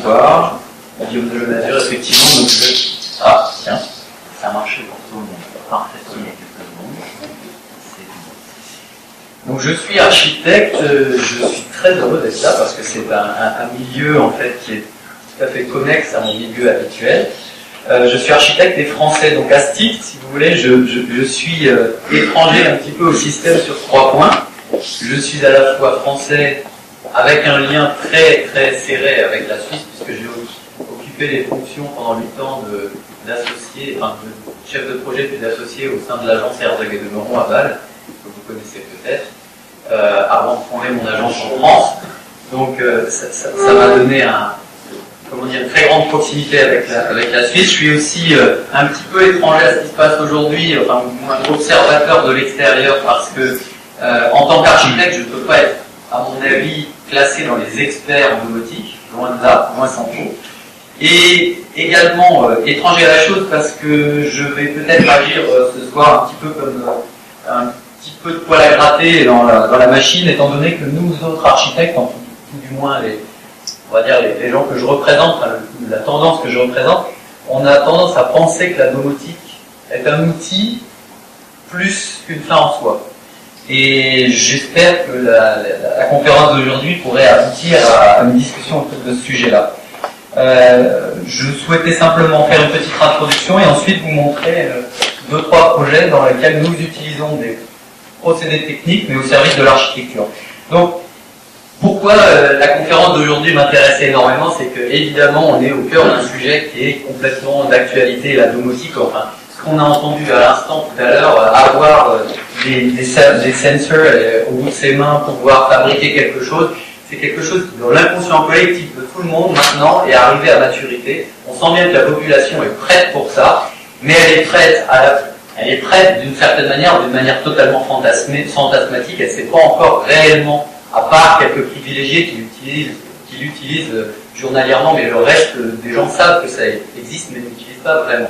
Bonsoir. Guillaume de Lemazure, effectivement. Donc ah, tiens, ça a marché pour tout le monde. Parfaitement il y a quelques secondes. Donc je suis architecte, je suis très heureux d'être là parce que c'est un milieu en fait qui est tout à fait connexe à mon milieu habituel. Je suis architecte et français, donc à ce titre, si vous voulez, je suis étranger un petit peu au système sur 3 points. Je suis à la fois français avec un lien très très serré avec la Suisse, puisque j'ai occupé les fonctions pendant 8 ans d'associé, enfin de chef de projet puis d'associé au sein de l'agence Herzog et de Meuron à Bâle, que vous connaissez peut-être, avant de fonder mon agence en France. Donc ça m'a donné une très grande proximité avec la Suisse. Je suis aussi un petit peu étranger à ce qui se passe aujourd'hui, enfin un observateur de l'extérieur, parce que en tant qu'architecte, je ne peux pas être, à mon avis, classé dans les experts en domotique, loin de là, loin s'en faut. Et également étranger à la chose parce que je vais peut-être agir ce soir un petit peu comme un petit peu de poil à gratter dans la machine, étant donné que nous autres architectes, en tout du moins on va dire les gens que je représente, enfin, la tendance que je représente, on a tendance à penser que la domotique est un outil plus qu'une fin en soi. Et j'espère que la conférence d'aujourd'hui pourrait aboutir à une discussion autour de ce sujet-là. Je souhaitais simplement faire une petite introduction et ensuite vous montrer 2-3 projets dans lesquels nous utilisons des procédés techniques mais au service de l'architecture. Donc, pourquoi la conférence d'aujourd'hui m'intéressait énormément, c'est que évidemment on est au cœur d'un sujet qui est complètement d'actualité, la domotique. Enfin, ce qu'on a entendu à l'instant tout à l'heure, avoir des sensors au bout de ses mains pour pouvoir fabriquer quelque chose, c'est quelque chose qui, dans l'inconscient collectif de tout le monde maintenant, est arrivé à maturité. On sent bien que la population est prête pour ça, mais elle est prête d'une certaine manière, d'une manière totalement fantasmatique. Elle ne sait pas encore réellement, à part quelques privilégiés qui l'utilisent journalièrement, mais le reste des gens savent que ça existe, mais n'utilisent pas vraiment.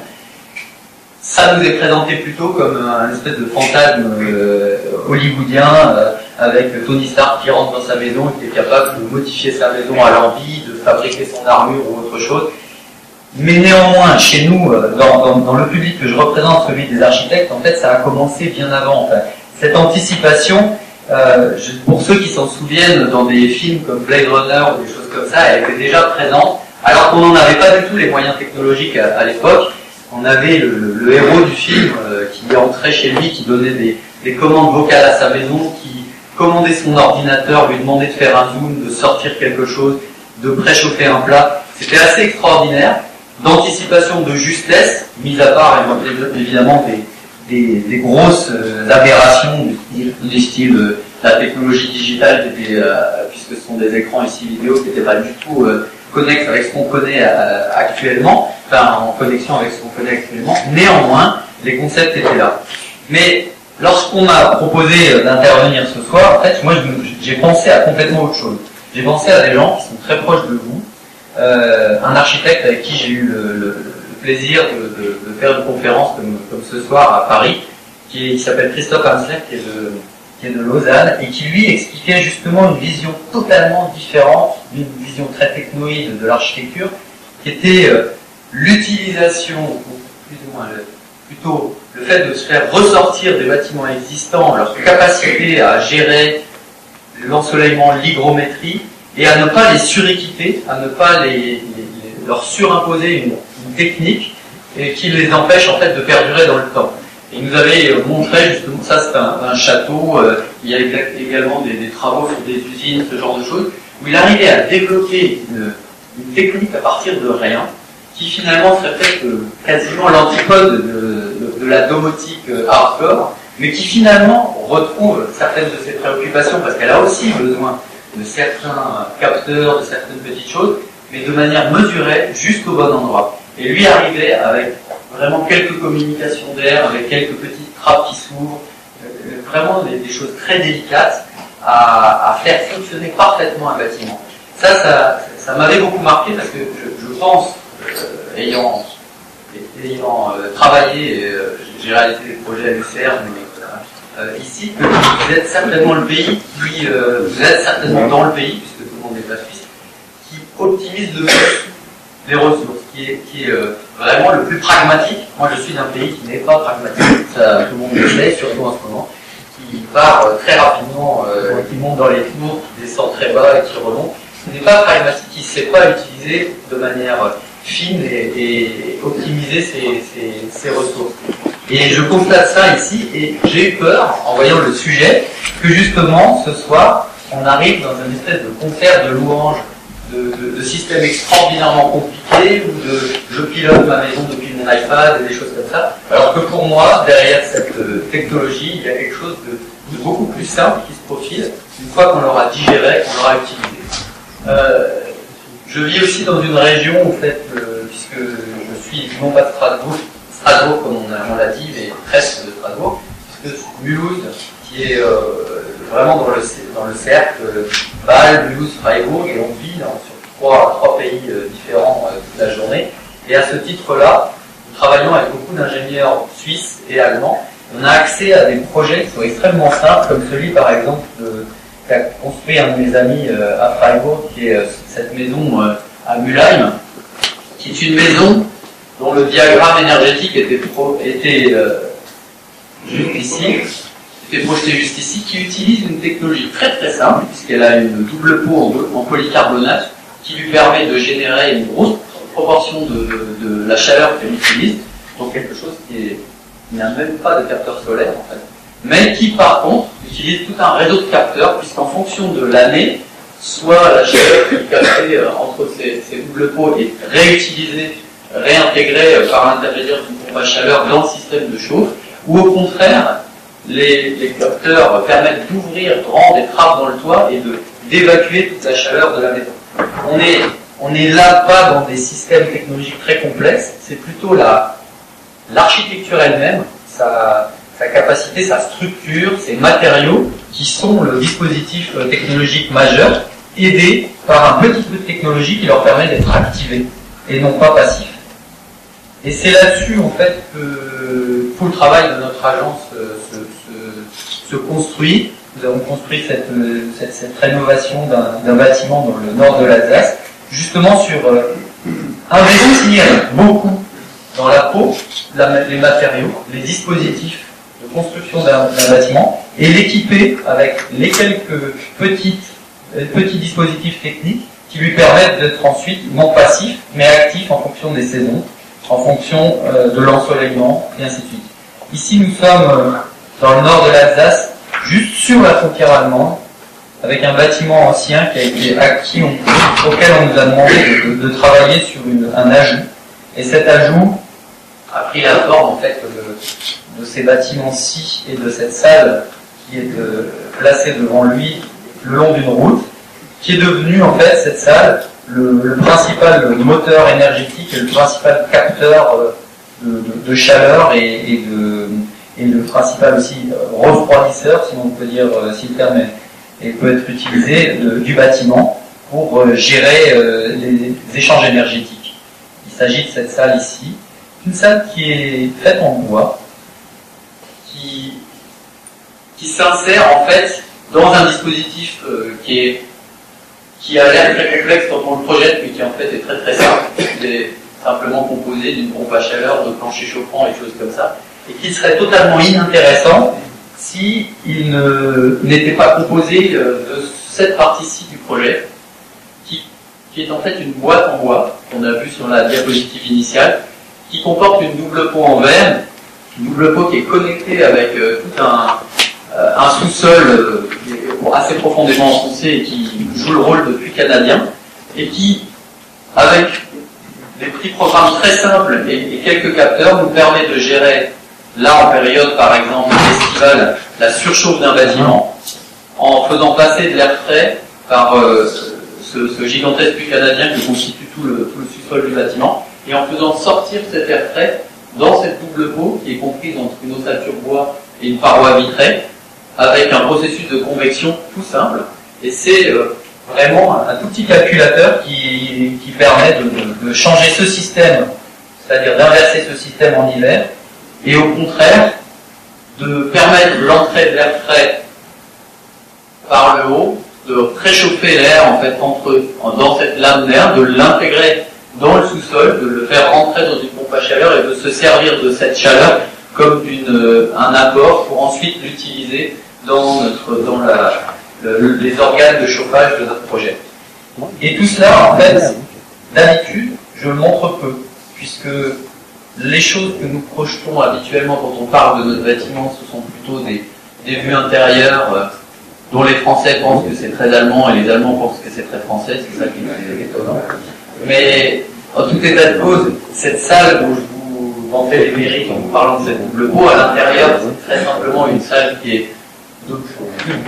Ça nous est présenté plutôt comme un espèce de fantasme hollywoodien, avec Tony Stark qui rentre dans sa maison et qui est capable de modifier sa maison à l'envie, de fabriquer son armure ou autre chose. Mais néanmoins, chez nous, dans le public que je représente, celui des architectes, en fait, ça a commencé bien avant. Enfin, cette anticipation, pour ceux qui s'en souviennent, dans des films comme Blade Runner ou des choses comme ça, elle était déjà présente, alors qu'on n'en avait pas du tout les moyens technologiques à l'époque. On avait le héros du film qui entrait chez lui, qui donnait des commandes vocales à sa maison, qui commandait son ordinateur, lui demandait de faire un zoom, de sortir quelque chose, de préchauffer un plat. C'était assez extraordinaire, d'anticipation, de justesse, mis à part évidemment des grosses aberrations du style la technologie digitale, puisque ce sont des écrans ici vidéo qui n'étaient pas du tout connexes avec ce qu'on connaît actuellement, enfin en connexion avec ce qu'on connaît actuellement. Néanmoins, les concepts étaient là. Mais lorsqu'on m'a proposé d'intervenir ce soir, en fait, moi j'ai pensé à complètement autre chose. J'ai pensé à des gens qui sont très proches de vous, un architecte avec qui j'ai eu le plaisir de faire une conférence comme ce soir à Paris, qui s'appelle Christophe Hamsler, qui est de Lausanne, et qui lui expliquait justement une vision totalement différente, une vision très technoïde de l'architecture, qui était l'utilisation, ou plus ou moins plutôt le fait de se faire ressortir des bâtiments existants, leur capacité à gérer l'ensoleillement, l'hygrométrie, et à ne pas les suréquiper, à ne pas leur surimposer une technique et qui les empêche en fait de perdurer dans le temps. Et il nous avait montré justement, ça c'est un château, il y a également des travaux sur des usines, ce genre de choses, où il arrivait à développer une technique à partir de rien, qui finalement serait peut-être quasiment l'antipode de la domotique hardcore, mais qui finalement retrouve certaines de ses préoccupations, parce qu'elle a aussi besoin de certains capteurs, de certaines petites choses, mais de manière mesurée, juste au bon endroit. Et lui arrivait avec vraiment quelques communications d'air, avec quelques petites trappes qui s'ouvrent, vraiment des choses très délicates à faire fonctionner parfaitement un bâtiment. Ça m'avait beaucoup marqué parce que je pense, ayant travaillé, j'ai réalisé des projets à l'UCR, ici, que vous êtes certainement le pays vous êtes certainement dans le pays, puisque tout le monde n'est pas suisse, qui optimise le plus les ressources, qui est vraiment le plus pragmatique. Moi, je suis d'un pays qui n'est pas pragmatique, ça, tout le monde le sait, surtout en ce moment, qui part très rapidement, qui monte dans les tours, qui descend très bas et qui remonte, qui n'est pas pragmatique, qui ne sait pas utiliser de manière fine et optimiser ses ressources. Et je constate ça ici, et j'ai eu peur, en voyant le sujet, que justement, ce soir, on arrive dans une espèce de concert de louanges, de systèmes extraordinairement compliqués, ou de je pilote ma maison depuis mon iPad, et des choses comme ça. Alors que pour moi, derrière cette technologie, il y a quelque chose de beaucoup plus simple qui se profile, une fois qu'on l'aura digéré, qu'on l'aura utilisé. Je vis aussi dans une région, en fait, puisque je suis non pas de Strasbourg comme on l'a dit, mais presque de Strasbourg, puisque Mulhouse, qui est vraiment dans le cercle Bâle, Mulhouse, Freiburg, et on vit sur trois pays différents toute la journée. Et à ce titre-là, nous travaillons avec beaucoup d'ingénieurs suisses et allemands. On a accès à des projets qui sont extrêmement simples, comme celui par exemple qu'a construit un de mes amis à Freiburg, qui est cette maison à Mülheim, qui est une maison dont le diagramme énergétique était juste ici, était projeté juste ici, qui utilise une technologie très très simple, puisqu'elle a une double peau en polycarbonate, qui lui permet de générer une grosse proportion de la chaleur qu'elle utilise, donc quelque chose qui n'a même pas de capteur solaire en fait, mais qui par contre utilise tout un réseau de capteurs, puisqu'en fonction de l'année, soit la chaleur qui est captée entre ces doubles peaux est réutilisée, réintégrée par l'intermédiaire d'une pompe à chaleur dans le système de chauffe, ou au contraire, les capteurs permettent d'ouvrir grandes des trappes dans le toit et d'évacuer toute la chaleur de la maison. On est là pas dans des systèmes technologiques très complexes, c'est plutôt l'architecture elle-même, sa capacité, sa structure, ses matériaux qui sont le dispositif technologique majeur, aidé par un petit peu de technologie qui leur permet d'être activés et non pas passifs. Et c'est là-dessus en fait que tout le travail de notre agence se construit. Nous avons construit cette rénovation d'un bâtiment dans le nord de l'Alsace, justement sur investir beaucoup dans la peau, les matériaux, les dispositifs de construction d'un bâtiment, et l'équiper avec les quelques petits dispositifs techniques qui lui permettent d'être ensuite non passifs, mais actifs en fonction des saisons, en fonction de l'ensoleillement, et ainsi de suite. Ici, nous sommes dans le nord de l'Alsace, juste sur la frontière allemande, avec un bâtiment ancien qui a été acquis, auquel on nous a demandé de travailler sur un ajout. Et cet ajout a pris la forme en fait de ces bâtiments-ci et de cette salle qui est placée devant lui le long d'une route, qui est devenue en fait cette salle le principal moteur énergétique et le principal capteur de chaleur et le principal aussi refroidisseur, si on peut dire, si le terme peut être utilisé, du bâtiment pour gérer les échanges énergétiques. Il s'agit de cette salle ici, une salle qui est faite en bois, qui s'insère en fait dans un dispositif qui a l'air très complexe quand on le projette, mais qui en fait est très très simple. Il est simplement composé d'une pompe à chaleur, de plancher chauffant et choses comme ça, et qui serait totalement inintéressant si il n'était pas composé de cette partie-ci du projet, qui est en fait une boîte en bois, qu'on a vu sur la diapositive initiale, qui comporte une double peau en verre, une double peau qui est connectée avec tout un sous-sol assez profondément enfoncé et qui joue le rôle de puits canadien, et qui, avec des petits programmes très simples et quelques capteurs, nous permet de gérer, là en période par exemple estivale, la surchauffe d'un bâtiment, en faisant passer de l'air frais par ce gigantesque puits canadien qui constitue tout le sous-sol du bâtiment, et en faisant sortir cet air frais dans cette double peau qui est comprise entre une ossature bois et une paroi vitrée, avec un processus de convection tout simple. Et c'est vraiment un tout petit calculateur qui permet de changer ce système, c'est-à-dire d'inverser ce système en hiver, et au contraire de permettre l'entrée de l'air frais par le haut de préchauffer l'air en fait dans cette lame d'air, de l'intégrer dans le sous-sol, de le faire rentrer dans une pompe à chaleur et de se servir de cette chaleur comme un apport pour ensuite l'utiliser dans les organes de chauffage de notre projet. Et tout cela, en fait, d'habitude, je le montre peu, puisque les choses que nous projetons habituellement quand on parle de notre bâtiment, ce sont plutôt des vues intérieures dont les Français pensent que c'est très allemand et les Allemands pensent que c'est très français, c'est ça qui est étonnant. Mais en tout état de cause, cette salle où je vous vantais les mérites en vous parlant de cette double peau, à l'intérieur, c'est très simplement une salle qui est de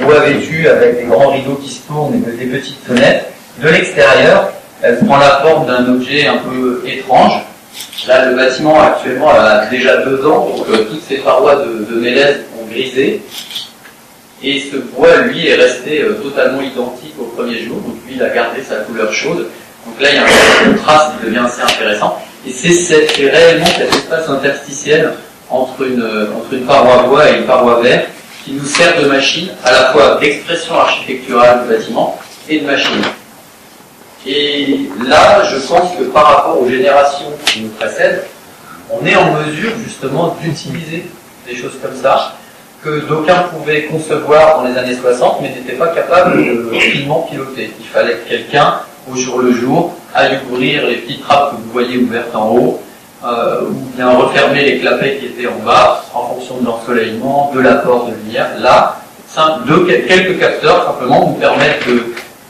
bois vêtu avec des grands rideaux qui se tournent et des petites fenêtres. De l'extérieur, elle prend la forme d'un objet un peu étrange. Là, le bâtiment actuellement a déjà 2 ans, donc toutes ces parois de mélèze ont grisé. Et ce bois, lui, est resté totalement identique au premier jour. Donc lui, il a gardé sa couleur chaude. Donc là, il y a un contraste qui devient assez intéressant. Et c'est réellement cet espace interstitiel entre une paroi bois et une paroi verre qui nous sert de machine, à la fois d'expression architecturale du bâtiment et de machine. Et là, je pense que par rapport aux générations qui nous précèdent, on est en mesure justement d'utiliser des choses comme ça, que d'aucuns pouvaient concevoir dans les années 60, mais n'étaient pas capables de finement piloter. Il fallait que quelqu'un, au jour le jour, aille ouvrir les petites trappes que vous voyez ouvertes en haut, ou bien refermer les clapets qui étaient en bas, en fonction de l'ensoleillement, de l'apport de lumière. Là, quelques capteurs simplement nous permettent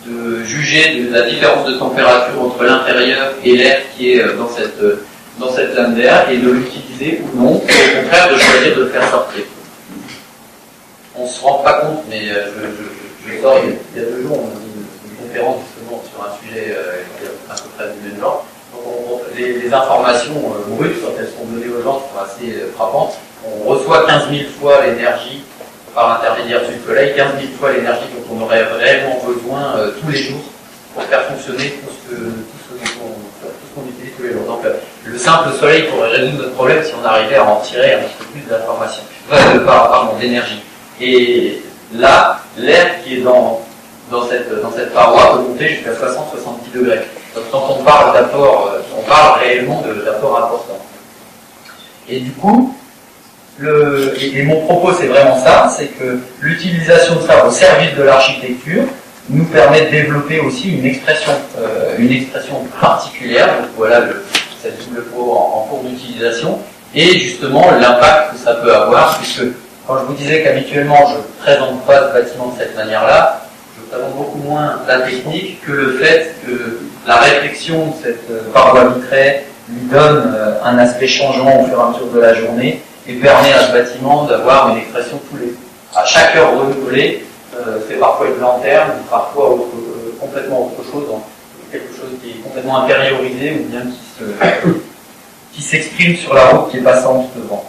de juger de la différence de température entre l'intérieur et l'air qui est dans cette lame d'air et de l'utiliser ou non, ou au contraire de choisir de le faire sortir. On ne se rend pas compte, mais je sors il y a 2 jours, on a une conférence justement sur un sujet qui est à peu près du même genre. Donc les informations brutes, quand elles sont données aux gens, sont assez frappantes. On reçoit 15 000 fois l'énergie par l'intermédiaire du soleil, 15 000 fois l'énergie dont on aurait réellement besoin tous les jours pour faire fonctionner tout ce qu'on utilise tous les jours. Donc le simple soleil pourrait résoudre notre problème si on arrivait à en tirer un petit peu plus d'informations, d'énergie. Et là, l'air qui est dans cette paroi peut monter jusqu'à 60-70 degrés. Donc quand on parle d'apport, on parle réellement d'apport important. Et du coup, et mon propos c'est vraiment ça, c'est que l'utilisation de ça au service de l'architecture nous permet de développer aussi une expression particulière. Donc voilà cette double peau en cours d'utilisation et justement l'impact que ça peut avoir, puisque quand je vous disais qu'habituellement je ne présente pas ce bâtiment de cette manière-là, je présente beaucoup moins la technique que le fait que la réflexion de cette paroi vitrée lui donne un aspect changeant au fur et à mesure de la journée et permet à ce bâtiment d'avoir une expression à chaque heure renouvelée. C'est parfois une lanterne, parfois complètement autre chose, quelque chose qui est complètement intériorisé ou bien qui s'exprime sur la route qui est passante devant.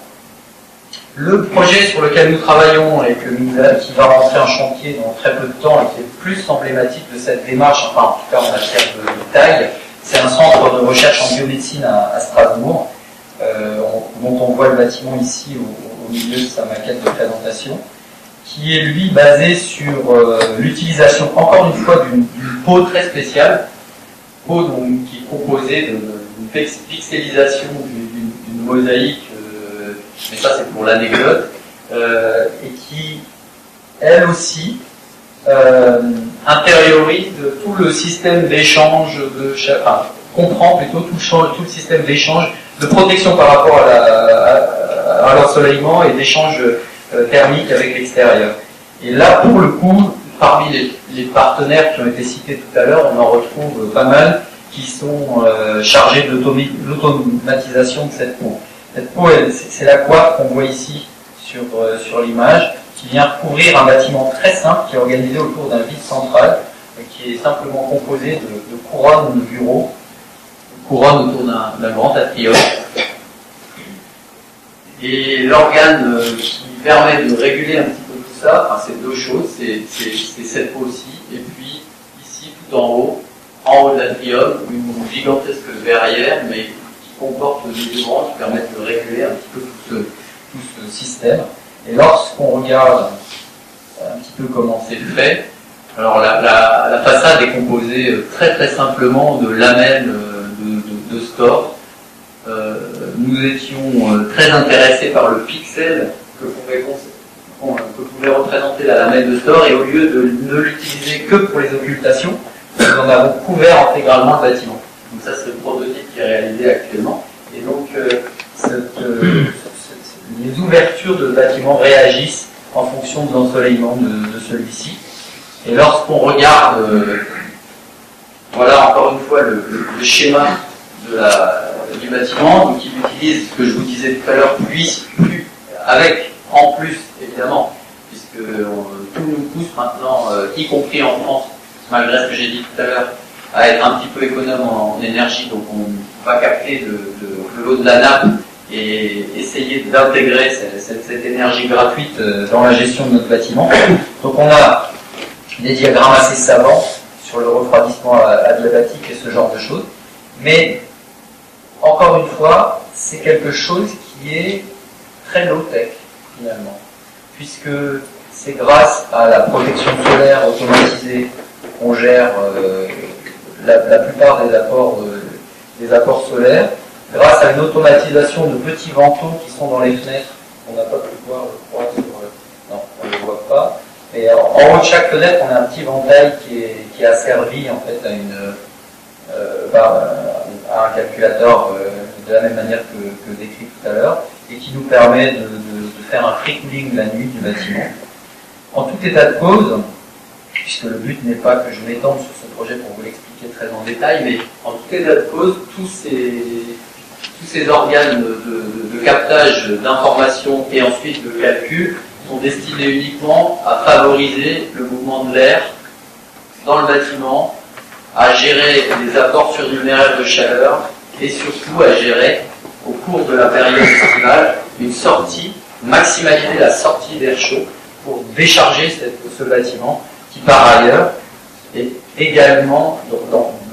Le projet sur lequel nous travaillons et qui va rentrer en chantier dans très peu de temps et qui est plus emblématique de cette démarche, enfin en tout cas en matière de taille, c'est un centre de recherche en biomédecine à Strasbourg, dont on voit le bâtiment ici au milieu de sa maquette de présentation, qui est lui basé sur l'utilisation encore une fois d'une peau très spéciale, peau donc, qui est composée d'une pixelisation d'une mosaïque, mais ça c'est pour l'anecdote, et qui elle aussi intériorise tout le système d'échange, comprend plutôt tout le système d'échange, de protection par rapport à l'ensoleillement et d'échange thermique avec l'extérieur. Et là, pour le coup, parmi les partenaires qui ont été cités tout à l'heure, on en retrouve pas mal qui sont chargés de l'automatisation de cette peau. Cette peau, c'est la coiffe qu'on voit ici sur l'image, qui vient recouvrir un bâtiment très simple qui est organisé autour d'un vide central, qui est simplement composé de couronnes de bureaux, couronne autour d'un grand atrium. Et l'organe qui permet de réguler un petit peu tout ça, c'est 2 choses, c'est cette peau-ci, et puis ici tout en haut de l'atrium, une gigantesque verrière, mais qui comporte des branches qui permettent de réguler un petit peu tout ce système. Et lorsqu'on regarde un petit peu comment c'est fait, Alors la façade est composée très très simplement de lamelles de store. Nous étions très intéressés par le pixel que pouvait représenter la lamelle de store, et au lieu de ne l'utiliser que pour les occultations, nous en avons couvert intégralement le bâtiment. Donc ça, c'est le prototype qui est réalisé actuellement. Et donc les ouvertures de bâtiments réagissent en fonction de l'ensoleillement de celui-ci. Et lorsqu'on regarde, voilà encore une fois le schéma du bâtiment, donc il utilise ce que je vous disais tout à l'heure, plus avec en plus évidemment, puisque tout nous pousse maintenant, y compris en France, malgré ce que j'ai dit tout à l'heure, à être un petit peu économe en énergie, donc on va capter de l'eau de la nappe et essayer d'intégrer cette énergie gratuite dans la gestion de notre bâtiment. Donc on a des diagrammes assez savants sur le refroidissement adiabatique et ce genre de choses, mais encore une fois, c'est quelque chose qui est très low-tech finalement, puisque c'est grâce à la protection solaire automatisée qu'on gère la plupart des apports solaires, grâce à une automatisation de petits vantaux qui sont dans les fenêtres, on n'a pas pu voir, je crois, non, on ne le voit pas. Et en haut de chaque fenêtre, on a un petit ventail qui est asservi en fait à un calculateur de la même manière que décrit tout à l'heure, et qui nous permet de faire un free cooling la nuit du bâtiment. En tout état de cause, puisque le but n'est pas que je m'étende sur ce projet pour vous l'expliquer très en détail, mais en tout état de cause, tous ces organes de captage d'informations et ensuite de calcul sont destinés uniquement à favoriser le mouvement de l'air dans le bâtiment, à gérer les apports surnuméraires de chaleur et surtout à gérer, au cours de la période estivale, une sortie, maximiser la sortie d'air chaud pour décharger ce bâtiment qui par ailleurs est également,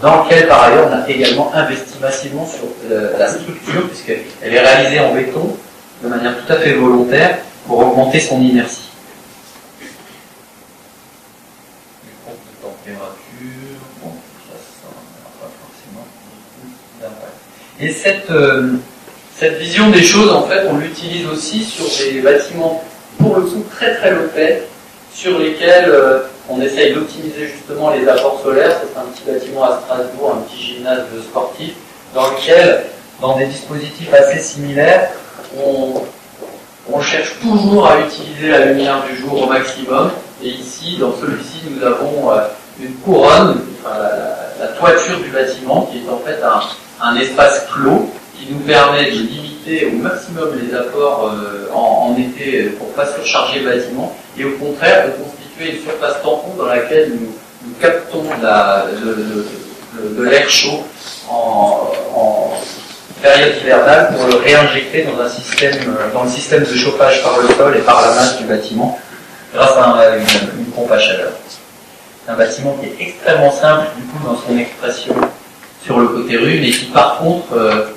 dans lequel par ailleurs on a également investi massivement sur la structure, puisqu'elle est réalisée en béton de manière tout à fait volontaire pour augmenter son inertie. Les comptes de température, bon, ça n'a pas forcément d'impact. Et cette vision des choses, en fait, on l'utilise aussi sur des bâtiments, pour le coup, très très low-tech, sur lesquels on essaye d'optimiser justement les apports solaires. C'est un petit bâtiment à Strasbourg, un petit gymnase sportif, dans lequel, dans des dispositifs assez similaires, on cherche toujours à utiliser la lumière du jour au maximum. Et ici, dans celui-ci, nous avons une couronne, enfin, la toiture du bâtiment, qui est en fait un espace clos, qui nous permet de limiter au maximum les apports en été pour ne pas surcharger le bâtiment, et au contraire de constituer une surface tampon dans laquelle nous captons de l'air chaud en période hivernale pour le réinjecter dans le système de chauffage par le sol et par la masse du bâtiment grâce à une pompe à chaleur. C'est un bâtiment qui est extrêmement simple du coup dans son expression sur le côté rue, mais qui par contre,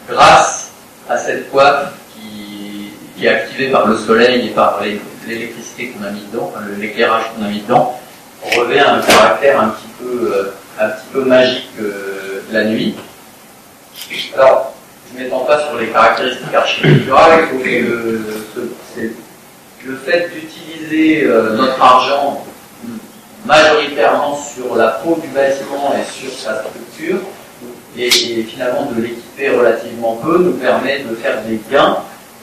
grâce à cette coiffe qui est activée par le soleil et par l'électricité qu'on a mis dedans, enfin, l'éclairage qu'on a mis dedans, revêt un caractère un petit peu magique la nuit. Alors, je ne m'étends pas sur les caractéristiques architecturales, c'est le fait d'utiliser notre argent majoritairement sur la peau du bâtiment et sur sa structure, et finalement de l'équiper relativement peu, nous permet de faire des gains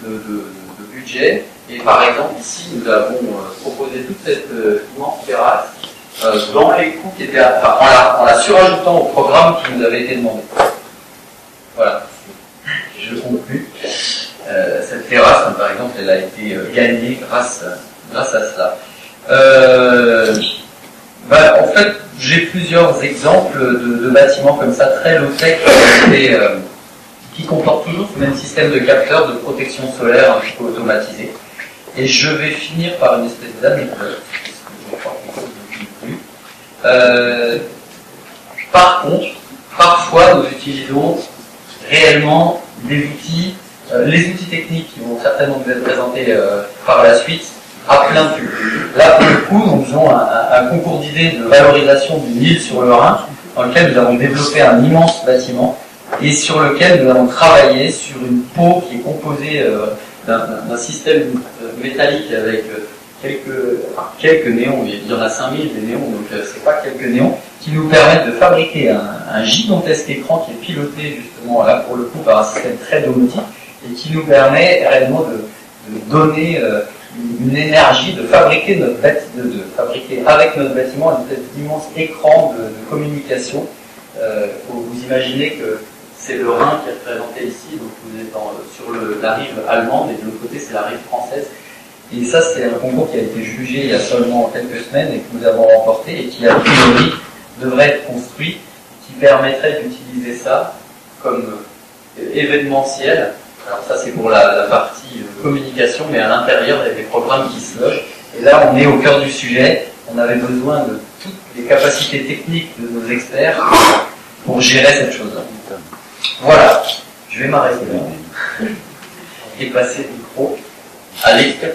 de budget. Et par exemple, ici, nous avons proposé toute cette immense terrasse dans les coûts qui étaient, en la surajoutant au programme qui nous avait été demandé. Voilà, je conclue. Cette terrasse, par exemple, elle a été gagnée grâce à cela. En fait, j'ai plusieurs exemples de bâtiments comme ça, très low-tech, qui comportent toujours ce même système de capteurs de protection solaire un petit peu automatisé. Et je vais finir par une espèce d'anecdote, parce que je crois que je ne plus. Par contre, parfois, nous utilisons réellement des outils, les outils techniques qui vont certainement vous être présentés par la suite, à plein de pubs. Là, pour le coup, nous faisons un concours d'idées de valorisation d'une île sur le Rhin, dans lequel nous avons développé un immense bâtiment et sur lequel nous avons travaillé sur une peau qui est composée d'un système métallique avec quelques néons. Il y en a 5000 des néons, donc c'est pas quelques néons, qui nous permettent de fabriquer un gigantesque écran qui est piloté justement là pour le coup par un système très domotique et qui nous permet réellement de donner une énergie, de fabriquer avec notre bâtiment un immense écran de communication. Vous imaginez que c'est le Rhin qui est représenté ici, donc vous êtes sur la rive allemande et de l'autre côté c'est la rive française. Et ça, c'est un concours qui a été jugé il y a seulement quelques semaines et que nous avons remporté et qui, a priori, devrait être construit, qui permettrait d'utiliser ça comme événementiel. Alors ça, c'est pour la partie communication, mais à l'intérieur, il y a des programmes qui se logent. Et là, on est au cœur du sujet. On avait besoin de toutes les capacités techniques de nos experts pour gérer cette chose-là. Voilà, je vais m'arrêter là et passer le micro à l'expert.